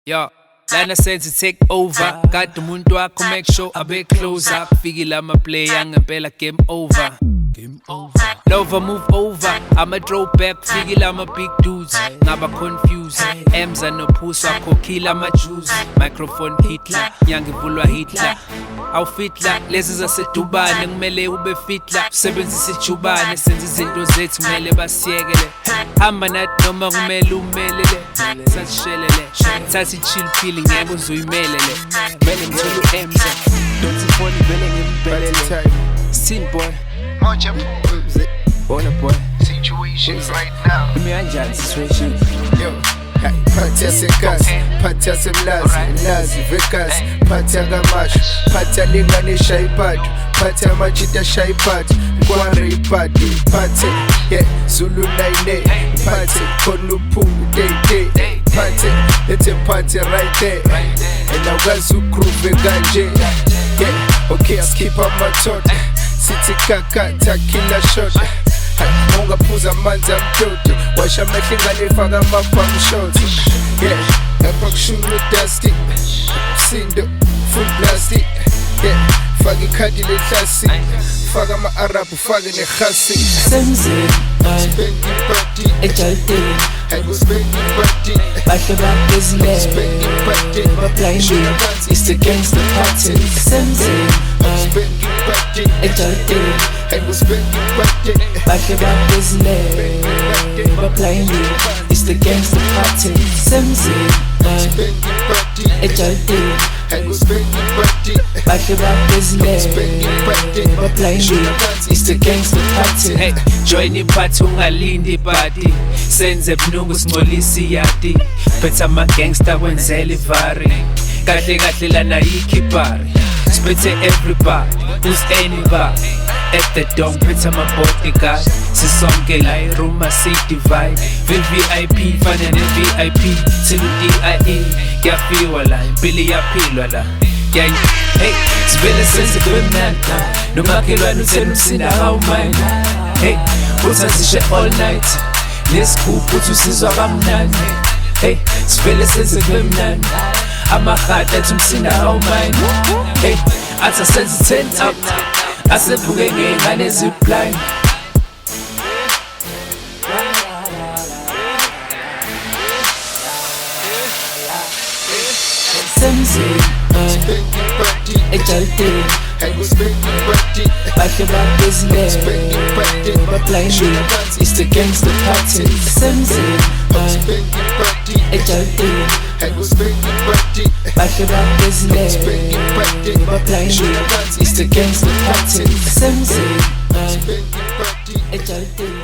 Yo, lana sense take over. Got the umuntu wakho make sure abe closer. Fikile ama-play angempela game over. Game over. Lover move over. I'm a throwback. Fikile ama-big dudes. Ngaba confused. M's and no puss wakho kill ama-Jews. Microphone Hitler. Nyangivulwa Hitler. Awufitla lezi zasedubane kumele ube fitla. Usebenzise ijubane senze izinto zethu kumele basiyekele. Hamba nathi noma kumele umelele. Sasishelele sathi chill pill ngeke uzuyimelele. Mele ngithole uMZ don't ifoni vele ngimpelele. Sin boy Moja bona boy situation right now. imi kanjani situation. Yo, phathi yasekhasi, phathi yasemlazi, lazi vekasi, phathi yakamasho, phathi yalinganisha iphathu, phathi yamachita ashaya iphathu, nkware iphathu, phathi Zulu 9A, phathi khona uphungu day, phathi lethe phathi right there, and awukwazi ugroove kanje. Okay, asikhipha amathotha, sithi kakatha killer shot. Ungaphuza amanzi amdodo, washa amehlo ingane ifaka ama-bum shots. Lapha kushumi dusty, umsindo full plastic. Faka ikhadi lehlasi, faka ama-Arab, faka nekhasi. Senzeni Spend ipati, ejaliteni hayi spend ipati, bahle babhezile spend ipati, bablindile it's the gangster party. Senzeni spend ipati, ejaliteni hayi spend ipati, bahle babhezile bablindile it's the gangster party. Senzeni spend ipati, ejaliteni hayi spend ipati, bahle babhezile spend ipati, bablindile it's the gangster party. Hey, join iphathi ungalindi ipati. Senze bunuku singcolisi yati. Phethe ama-gangster kwenzela ivari. Kahle kahle lana yikhipari. Spithe everybody, who's anybody. At the dome, phethe ama-bodyguard. Sisonke la iruma si-divide. VIP fana ne-VIP. Silu DIE, kuyafiwa la, impilo iyaphilwa la. Hey, sivele senze kwemnandi. Nomakhelwane uthena umsinda awumine. Hey, uthazishe all night. Nesigubhu uthi usizwa kamnandi. Hey, sivele senze kwemnandi. Amahata ethi umsinda awumine. Hey, athi asenze 10 up. Asevuke ngey'ngane eziblind. Senzeni spend ipati, ejaliteni hayi spend ipati, bahle babhezile spend ipati, bablindile it's the gangster party. Senzeni spend ipati, ejaliteni hayi spend ipati, bahle babhezile spend ipati, bablindile it's the gangster party. Senzeni spend ipati. ejaliteni